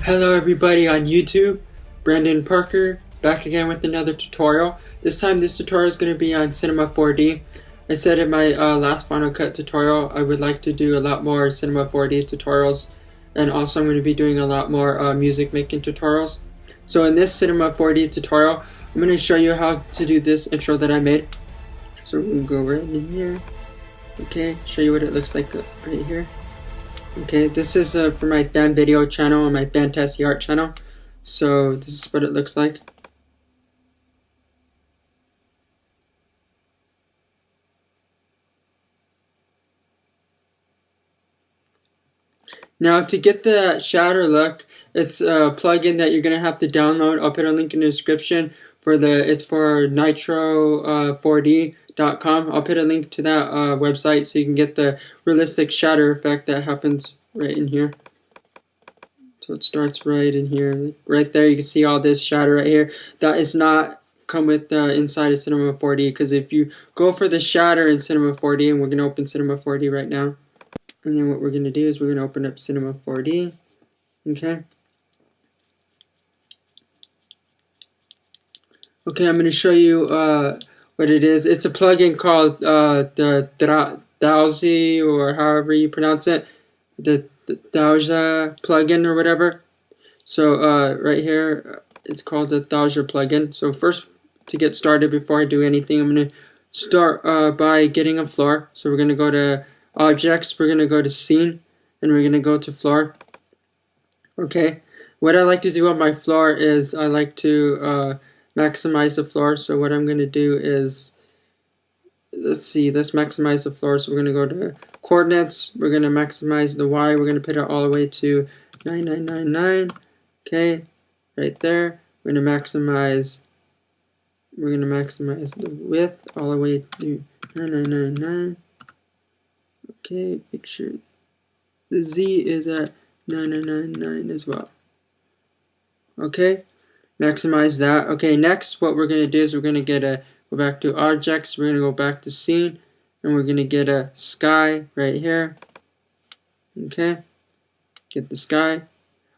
Hello everybody on YouTube, Brandon Parker, back again with another tutorial. This time this tutorial is going to be on Cinema 4D. I said in my last Final Cut tutorial I would like to do a lot more Cinema 4D tutorials, and also I'm going to be doing a lot more music making tutorials. So in this Cinema 4D tutorial I'm going to show you how to do this intro that I made. So we're going to go right in here, okay, show you what it looks like right here. Okay, this is for my fan video channel and my fantasy art channel. So this is what it looks like. Now to get the Shatter look, it's a plugin that you're gonna have to download. I'll put a link in the description for it's for nitro4d.com. I'll put a link to that website so you can get the realistic shatter effect that happens right in here. So it starts right in here, right there. You can see all this shatter right here. That is not come with inside of Cinema 4D, because if you go for the shatter in Cinema 4D, and we're gonna open Cinema 4D right now, and then what we're gonna do is we're gonna open up Cinema 4D. Okay. Okay, I'm gonna show you what it is. It's a plugin called the Thausi, or however you pronounce it, the Thausi Plugin or whatever. So right here, it's called the Thausi Plugin. So first, to get started, before I do anything, I'm going to start by getting a floor. So we're going to go to Objects, we're going to go to Scene, and we're going to go to Floor. Okay, what I like to do on my floor is I like to maximize the floor. So what I'm going to do is, let's maximize the floor. So we're going to go to Coordinates, we're going to maximize the Y, we're going to put it all the way to 9999. Okay, right there. We're going to maximize the width all the way to 9999. Okay, make sure the Z is at 9999 as well. Okay, maximize that. Okay, next what we're going to do is we're going to go back to Objects, we're going to go back to Scene, and we're going to get a sky right here. Okay, get the sky.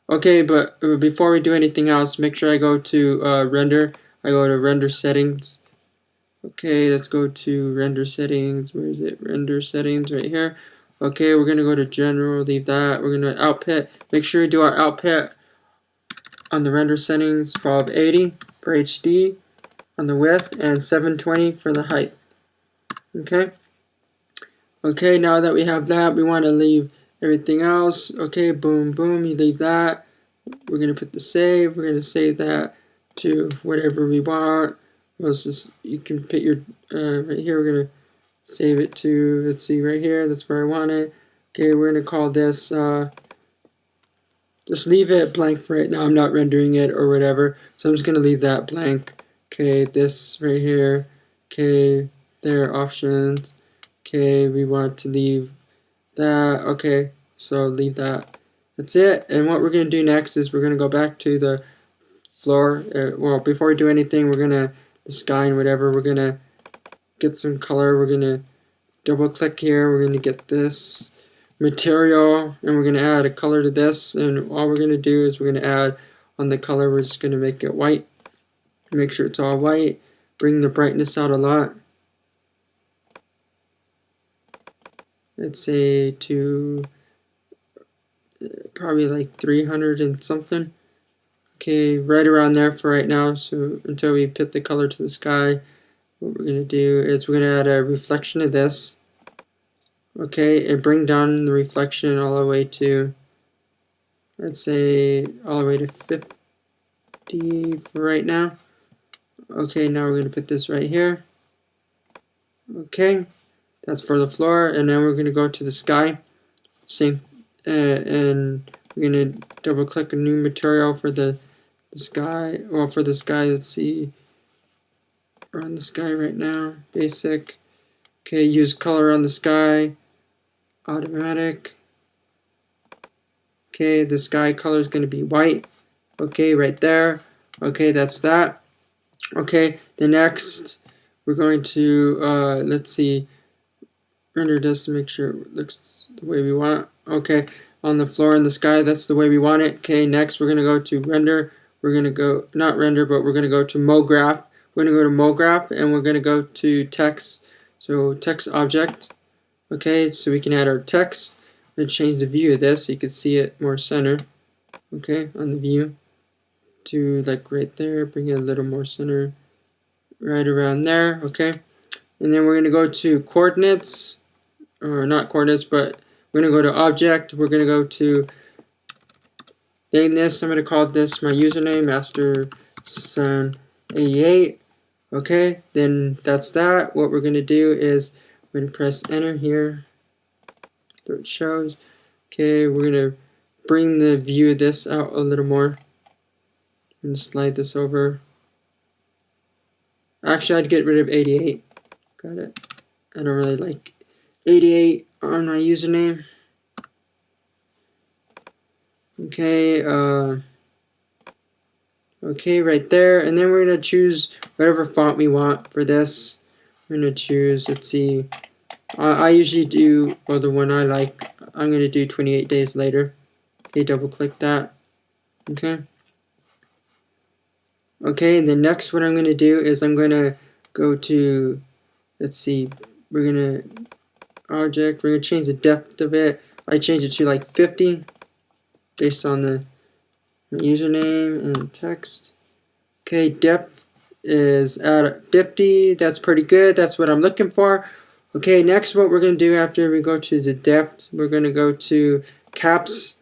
Okay, but before we do anything else, make sure I go to Render. I go to Render Settings. Okay, let's go to Render Settings. Where is it? Render Settings right here. Okay, we're going to go to General, leave that. We're going to Output. Make sure we do our output on the Render Settings, 1280 for HD on the width, and 720 for the height. Okay. Okay, now that we have that, we want to leave everything else. Okay, boom, boom, you leave that. We're going to put the save. We're going to save that to whatever we want. You can put your, right here, we're going to save it to, let's see, right here. That's where I want it. Okay, we're going to call this, just leave it blank for right now. I'm not rendering it or whatever. So I'm just going to leave that blank. Okay, this right here. Okay, there, options. Okay, we want to leave that. Okay, so leave that. That's it. And what we're going to do next is we're going to go back to the floor. Well, before we do anything, we're going to, the sky and whatever, we're going to get some color. We're going to double click here. We're going to get this material, and we're going to add a color to this. And all we're going to do is we're going to add on the color, we're just going to make it white. Make sure it's all white. Bring the brightness out a lot. Let's say to probably like 300 and something. Okay, right around there for right now. So until we put the color to the sky, what we're going to do is we're going to add a reflection of this. Okay, and bring down the reflection all the way to, let's say, all the way to 50 for right now. Okay, now we're going to put this right here. Okay. That's for the floor, and then we're going to go to the sky. Same, and we're going to double click a new material for the sky. Well, for the sky, let's see. We're on the sky right now. Basic. Okay, use color on the sky. Automatic. Okay, the sky color is going to be white. Okay, right there. Okay, that's that. Okay, the next we're going to, let's see. Render this to make sure it looks the way we want. Okay, on the floor in the sky. That's the way we want it. Okay, next we're going to go to render. We're going to go, not render, but we're going to go to MoGraph. We're going to go to MoGraph and we're going to go to text. So text object. Okay, so we can add our text. I'm going to change the view of this so you can see it more center. Okay, on the view to like right there. Bring it a little more center. Right around there. Okay, and then we're going to go to coordinates. Or not coordinates, but we're going to go to object. We're going to go to name this. I'm going to call this my username, MasterSun88. Okay, then that's that. What we're going to do is we're going to press enter here. So it shows. Okay, we're going to bring the view of this out a little more. I'm going to slide this over. Actually, I'd get rid of 88. Got it. I don't really like 88 on my username. Okay, okay, right there, and then we're going to choose whatever font we want for this. We're going to choose, let's see, I usually do, well, the one I like, I'm going to do 28 days later. Okay, double click that. Okay. Okay, and then next what I'm going to do is I'm going to go to, let's see, we're going to, object, we're going to change the depth of it. I change it to like 50 based on the username and text. Okay, depth is at 50. That's pretty good. That's what I'm looking for. Okay, next what we're going to do after we go to the depth, we're going to go to caps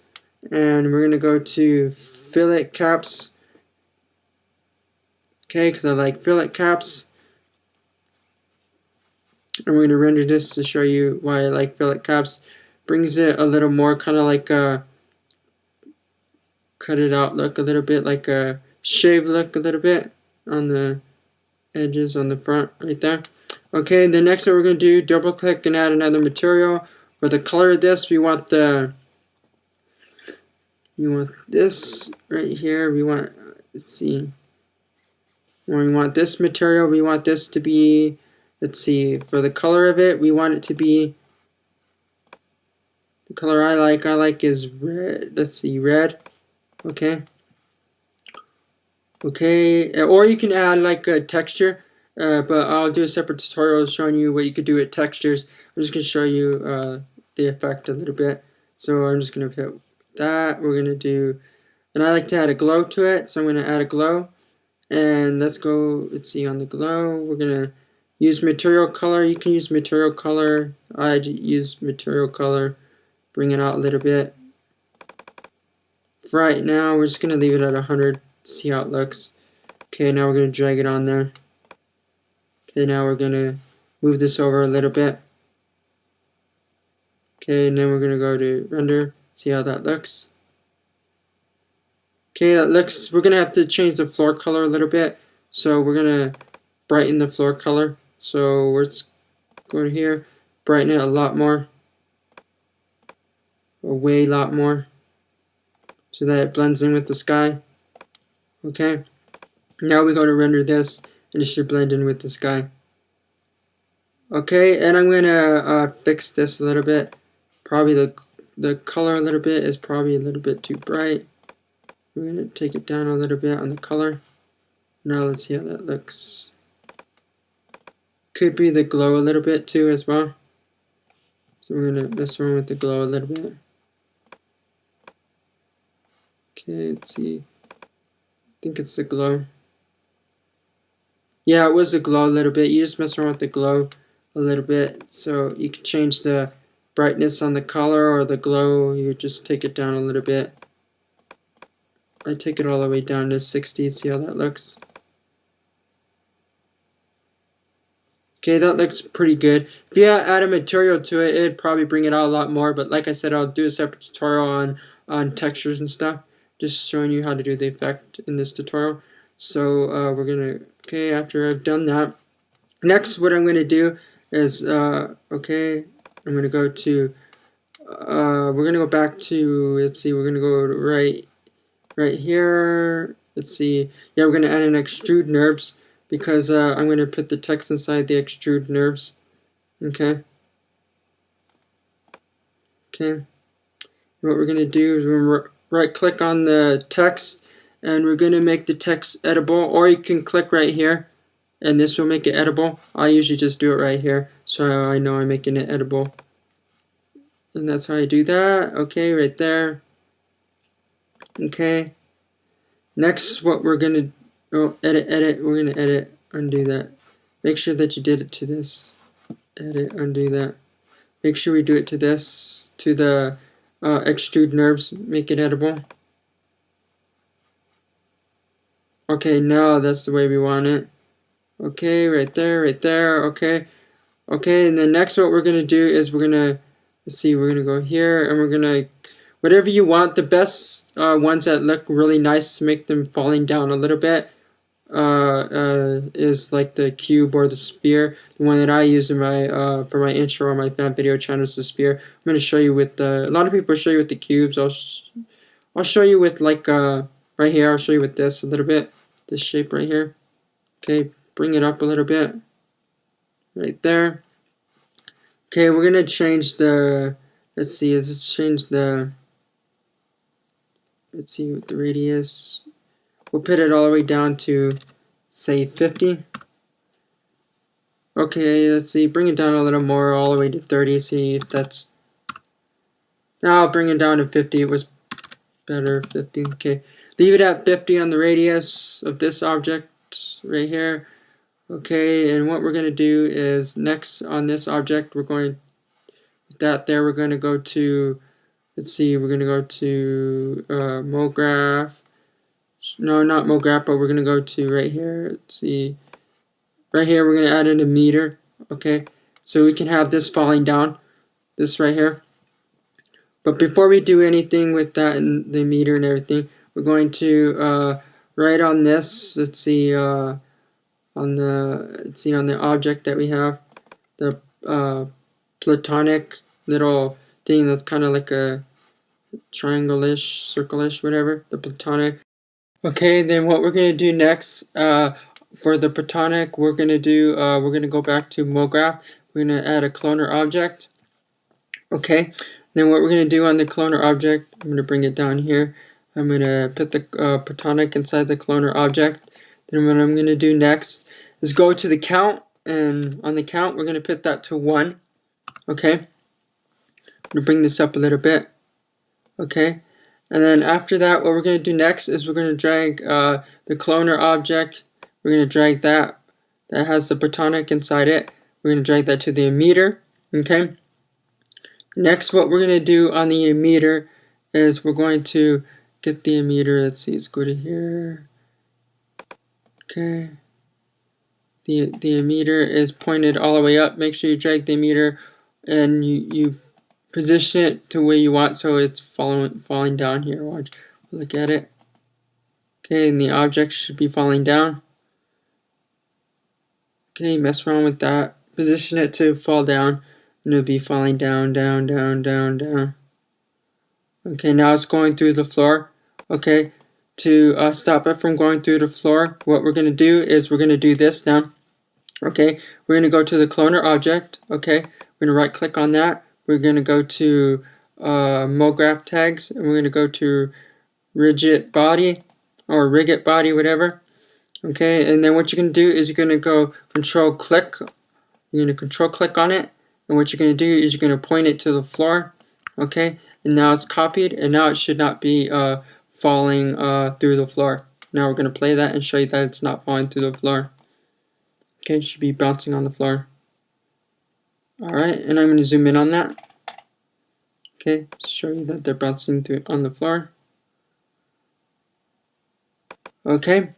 and we're going to go to fillet caps. Okay, because I like fillet caps. And we're going to render this to show you why I like fillet caps. Brings it a little more kind of like a cut it out look, a little bit like a shave look a little bit on the edges on the front right there. Okay, the next what we're going to do, double click and add another material. For the color of this, we want this right here. We want, let's see, when we want this material, we want this to be, let's see, for the color of it, we want it to be, the color I like is red. Let's see, red. Okay. Okay, or you can add like a texture, but I'll do a separate tutorial showing you what you could do with textures. I'm just going to show you the effect a little bit. So I'm just going to hit that. We're going to do, and I like to add a glow to it, so I'm going to add a glow. And let's go, let's see, on the glow, we're going to use material color. You can use material color. I'd use material color, bring it out a little bit. For right now, we're just going to leave it at 100. See how it looks. Okay, now we're going to drag it on there. Okay, now we're going to move this over a little bit. Okay, and then we're going to go to render. See how that looks. Okay, that looks, we're going to have to change the floor color a little bit. So we're going to brighten the floor color. So we're just going here, brighten it a lot more. A way lot more. So that it blends in with the sky. Okay. Now we go to render this, and it should blend in with the sky. Okay, and I'm gonna fix this a little bit. Probably the color a little bit is probably a little bit too bright. We're gonna take it down a little bit on the color. Now let's see how that looks. Could be the glow a little bit too as well. So we're gonna mess around with the glow a little bit. Okay, let's see. I think it's the glow. Yeah, it was a glow a little bit. You just mess around with the glow a little bit. So you can change the brightness on the color or the glow. You just take it down a little bit. I take it all the way down to 60. See how that looks? Okay, that looks pretty good. If you add a material to it, it'd probably bring it out a lot more. But like I said, I'll do a separate tutorial on textures and stuff. Just showing you how to do the effect in this tutorial. So we're gonna, okay, after I've done that, next what I'm gonna do is, okay, I'm gonna go to, we're gonna go back to, let's see, we're gonna go to right here, let's see, yeah, we're gonna add an extrude NURBS because I'm gonna put the text inside the extrude NURBS, okay, and what we're going to do is we're right click on the text and we're going to make the text editable, or you can click right here and this will make it editable. I usually just do it right here so I know I'm making it editable, and that's how I do that. Okay, right there. Okay, next what we're going to edit, we're going to edit, undo that. Make sure that you did it to this. Edit, undo that. Make sure we do it to this, to the extrude NURBS, make it editable. Okay, now that's the way we want it. Okay, right there, okay. Okay, and then next what we're going to do is we're going to, let's see, we're going to go here and we're going to, whatever you want, the best ones that look really nice to make them falling down a little bit is like the cube or the sphere. The one that I use in my for my intro on my fan video channel is the sphere. I'm going to show you with a lot of people show you with the cubes. I'll show you with like right here. I'll show you with this a little bit. This shape right here. Okay, bring it up a little bit. Right there. Okay, we're gonna change the. Let's see. Let's change the. Let's see with the radius. We'll put it all the way down to, say, 50. Okay, let's see, bring it down a little more, all the way to 30, see if that's... Now I'll bring it down to 50, it was better, 50, okay. Leave it at 50 on the radius of this object right here. Okay, and what we're going to do is, next on this object, we're going, with that there, we're going to go to, let's see, we're going to go to MoGraph. No, not MoGraph, but we're going to go to right here. Let's see. Right here, we're going to add in a meter. Okay, so we can have this falling down. This right here. But before we do anything with that and the meter and everything, we're going to write on this. Let's see, on the object that we have, the platonic little thing that's kind of like a triangle-ish, circle-ish, whatever. The platonic. Okay, then what we're going to do next, for the platonic, we're going to go back to MoGraph. We're going to add a cloner object. Okay, then what we're going to do on the cloner object, I'm going to bring it down here. I'm going to put the platonic inside the cloner object. Then what I'm going to do next is go to the count, and on the count, we're going to put that to 1. Okay, I'm going to bring this up a little bit. Okay. And then after that, what we're going to do next is we're going to drag the cloner object. We're going to drag that has the platonic inside it. We're going to drag that to the emitter. Okay. Next, what we're going to do on the emitter is we're going to get the emitter. Let's see, let's go to here. Okay. The emitter is pointed all the way up. Make sure you drag the emitter and you position it to where you want so it's falling down here. Watch, look at it. Okay, and the object should be falling down. Okay, mess around with that. Position it to fall down, and it'll be falling down, down, down, down, down. Okay, now it's going through the floor. Okay, to stop it from going through the floor, what we're going to do is we're going to do this now. Okay, we're going to go to the cloner object. Okay, we're going to right click on that. We're going to go to MoGraph tags, and we're going to go to rigid body or rigid body, whatever. Okay, and then what you're going to do is you're going to go control click. You're going to control click on it, and what you're going to do is you're going to point it to the floor. Okay, and now it's copied, and now it should not be falling through the floor. Now we're going to play that and show you that it's not falling through the floor. Okay, it should be bouncing on the floor. Alright, and I'm going to zoom in on that. Okay, show you that they're bouncing through on the floor. Okay,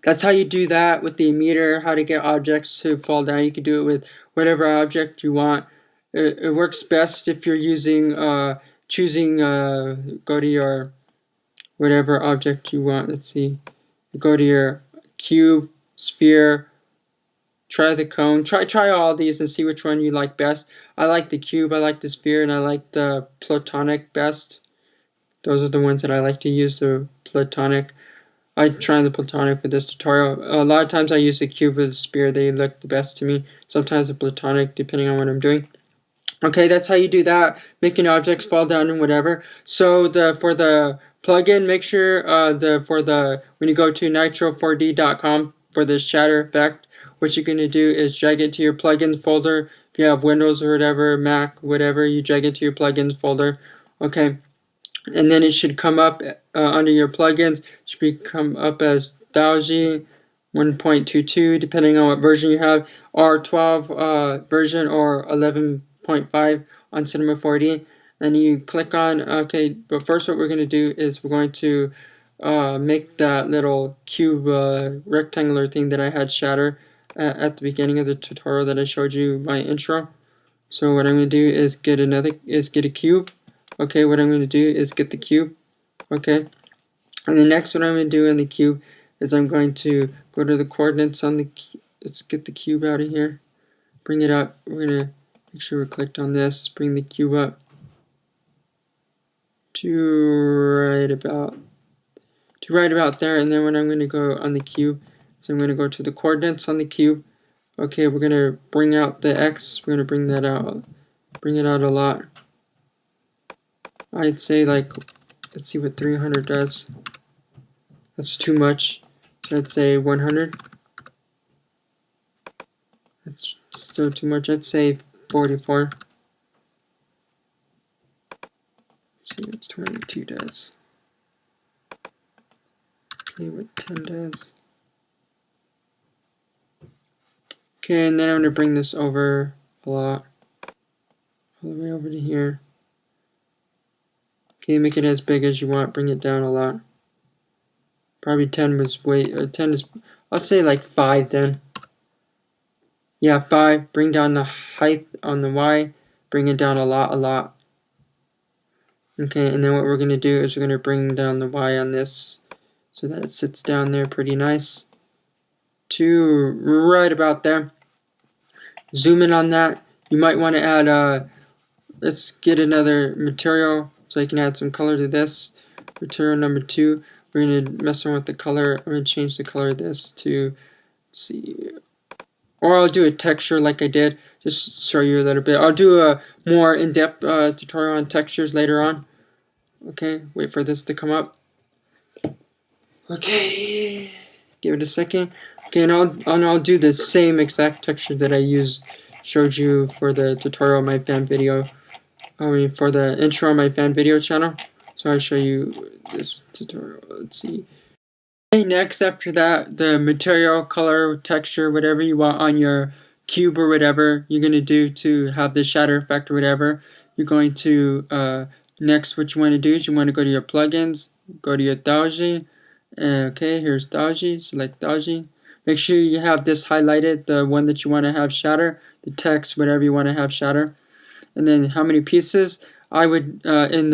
that's how you do that with the emitter, how to get objects to fall down. You can do it with whatever object you want. It works best if you're using, go to your whatever object you want. Let's see, go to your cube, sphere, try the cone, try all these and see which one you like best. I like the cube, I like the sphere, and I like the platonic best. Those are the ones that I like to use, the platonic. I try the platonic for this tutorial. A lot of times I use the cube or the sphere, they look the best to me. Sometimes the platonic, depending on what I'm doing. Okay, that's how you do that, making objects fall down and whatever. So for the plugin, make sure when you go to nitro4d.com for the shatter effect, what you're going to do is drag it to your plugins folder. If you have Windows or whatever, Mac, whatever, you drag it to your plugins folder. Okay, and then it should come up under your plugins. It should come up as Thausi 1.22, depending on what version you have, or 12 version, or 11.5 on Cinema 4D. And you click on okay. But first, what we're going to do is we're going to make that little cube rectangular thing that I had shatter at the beginning of the tutorial that I showed you my intro. So what I'm going to do is get a cube. Okay, what I'm going to do is get the cube. Okay, and the next what I'm going to do in the cube is I'm going to go to the coordinates on the let's get the cube out of here, bring it up. We're going to make sure we're clicked on this, bring the cube up to right about there. And then when I'm going to go on the cube, so I'm going to go to the coordinates on the cube. Okay, we're going to bring out the X. We're going to bring it out a lot. I'd say, like, let's see what 300 does. That's too much. So I'd say 100. That's still too much. I'd say 44. Let's see what 22 does. Okay, what 10 does. Okay, and then I'm going to bring this over a lot. All the way over to here. Okay, make it as big as you want. Bring it down a lot. Probably 10 was 10 is, I'll say like 5 then. Yeah, 5. Bring down the height on the Y. Bring it down a lot. Okay, and then what we're going to do is we're going to bring down the Y on this so that it sits down there pretty nice to right about there. Zoom in on that. You might want to add, let's get another material so I can add some color to this. Material number 2. We're going to mess around with the color. I'm going to change the color of this to, let's see, or I'll do a texture like I did, just show you a little bit. I'll do a more in-depth tutorial on textures later on. Okay, wait for this to come up. Okay, give it a second. Okay, and I'll do the same exact texture that I showed you for the tutorial on my fan video. For the intro on my fan video channel. So I'll show you this tutorial. Let's see. Okay, next after that, the material, color, texture, whatever you want on your cube or whatever you're going to do to have the shatter effect or whatever. You're going to, next what you want to do is you want to go to your plugins, go to your Thausi. Okay, here's Thausi, select Thausi. Make sure you have this highlighted, the one that you want to have shatter, the text, whatever you want to have shatter. And then how many pieces? I would, in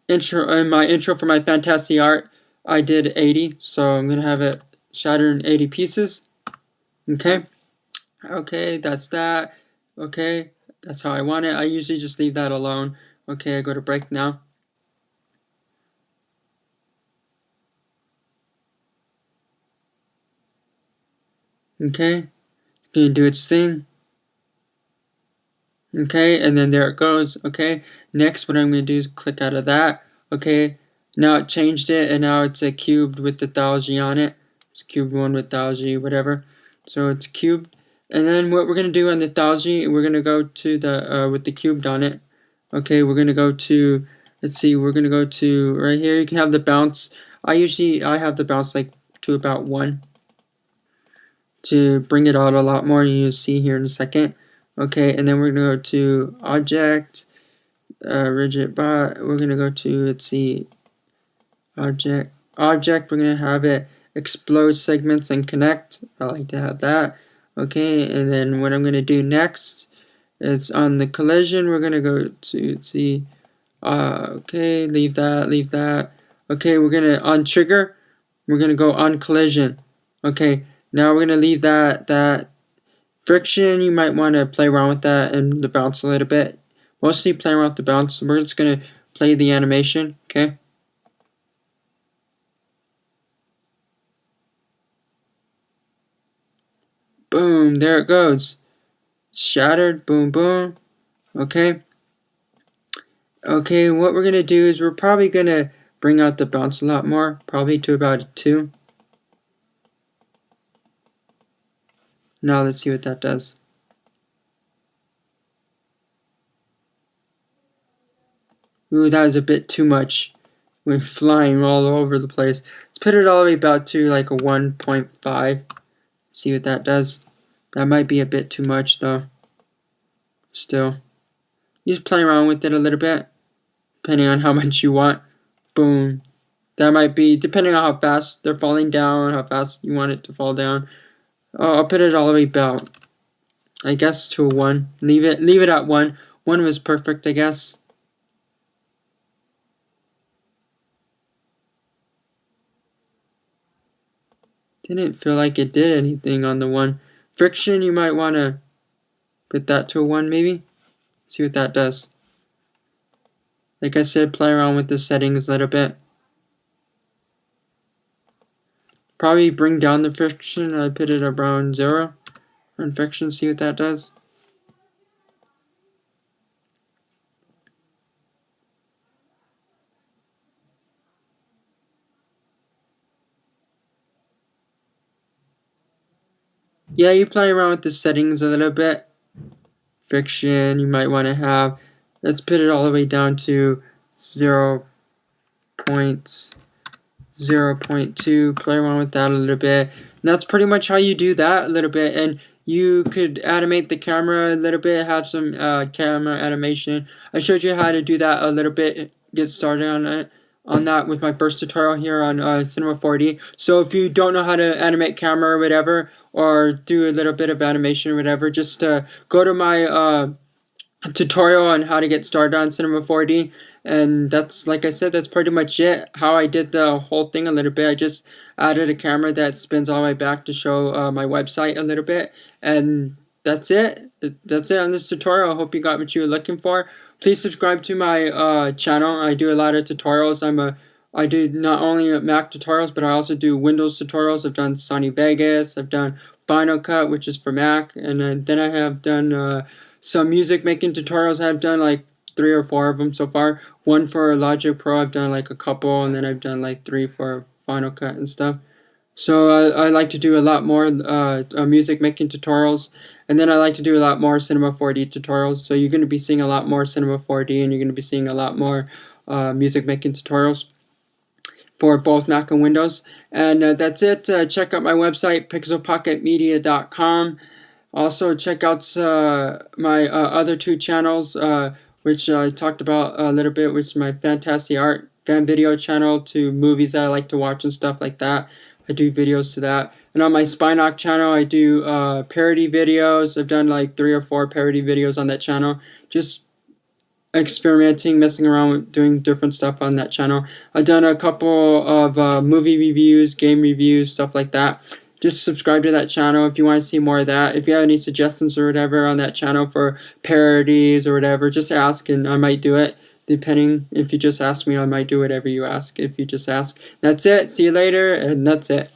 my intro for my fantasy art, I did 80, so I'm going to have it shattered in 80 pieces. Okay, that's that. Okay, that's how I want it. I usually just leave that alone. Okay, I go to break now. Okay, it's going to do its thing. Okay, and then there it goes. Okay, next what I'm going to do is click out of that. Okay, now it changed it, and now it's a cubed with the Thausi on it. It's cubed one with Thausi, whatever. So it's cubed. And then what we're going to do on the Thausi, we're going to go to the, with the cubed on it. Okay, we're going to go to, let's see, we're going to go to right here. You can have the bounce. I have the bounce like to about 1 to bring it out a lot more. You'll see here in a second. Okay, and then we're going to go to Object, Rigid Bot. We're going to go to, let's see, Object. We're going to have it explode segments and connect. I like to have that. Okay, and then what I'm going to do next is on the collision, we're going to go to, let's see, okay, leave that. Okay, we're going to, on trigger, we're going to go on collision. Okay, now we're going to leave that friction. You might want to play around with that and the bounce a little bit. Mostly play around with the bounce. We're just going to play the animation, okay? Boom, there it goes. Shattered, boom, boom. Okay. Okay, what we're going to do is we're probably going to bring out the bounce a lot more, probably to about a 2. Now let's see what that does. Ooh, that was a bit too much. We're flying all over the place. Let's put it all the way about to like a 1.5. See what that does. That might be a bit too much though. Still. You just play around with it a little bit. Depending on how much you want. Boom. That might be, depending on how fast they're falling down, how fast you want it to fall down. I'll put it all the way about, I guess, to a 1. Leave it at 1. 1 was perfect, I guess. Didn't feel like it did anything on the 1. Friction, you might want to put that to a 1 maybe. See what that does. Like I said, play around with the settings a little bit. Probably bring down the friction. I put it around 0 on friction. See what that does. Yeah, you play around with the settings a little bit. Friction, you might want to have. Let's put it all the way down to 0.2. Play around with that a little bit. And that's pretty much how you do that a little bit. And you could animate the camera a little bit, have some camera animation. I showed you how to do that a little bit, get started on that with my first tutorial here on Cinema 4D. So if you don't know how to animate camera or whatever, or do a little bit of animation or whatever, just go to my tutorial on how to get started on Cinema 4D. And that's, like I said, that's pretty much it. How I did the whole thing a little bit. I just added a camera that spins all the way back to show my website a little bit. And that's it. That's it on this tutorial. I hope you got what you were looking for. Please subscribe to my channel. I do a lot of tutorials. I do not only Mac tutorials, but I also do Windows tutorials. I've done Sony Vegas. I've done Final Cut, which is for Mac. And then I have done some music making tutorials. I've done like 3 or 4 of them so far. One for Logic Pro, I've done like a couple, and then I've done like 3 for Final Cut and stuff. So I like to do a lot more music making tutorials, and then I like to do a lot more Cinema 4D tutorials. So you're going to be seeing a lot more Cinema 4D, and you're going to be seeing a lot more music making tutorials for both Mac and Windows. And that's it. Check out my website, pixelpocketmedia.com. Also, check out my other 2 channels, which I talked about a little bit, which is my Fantasy Art fan video channel to movies that I like to watch and stuff like that. I do videos to that. And on my Spinock channel, I do parody videos. I've done like 3 or 4 parody videos on that channel. Just experimenting, messing around with doing different stuff on that channel. I've done a couple of movie reviews, game reviews, stuff like that. Just subscribe to that channel if you want to see more of that. If you have any suggestions or whatever on that channel for parodies or whatever, just ask and I might do it. Depending, if you just ask me, I might do whatever you ask if you just ask. That's it. See you later, and that's it.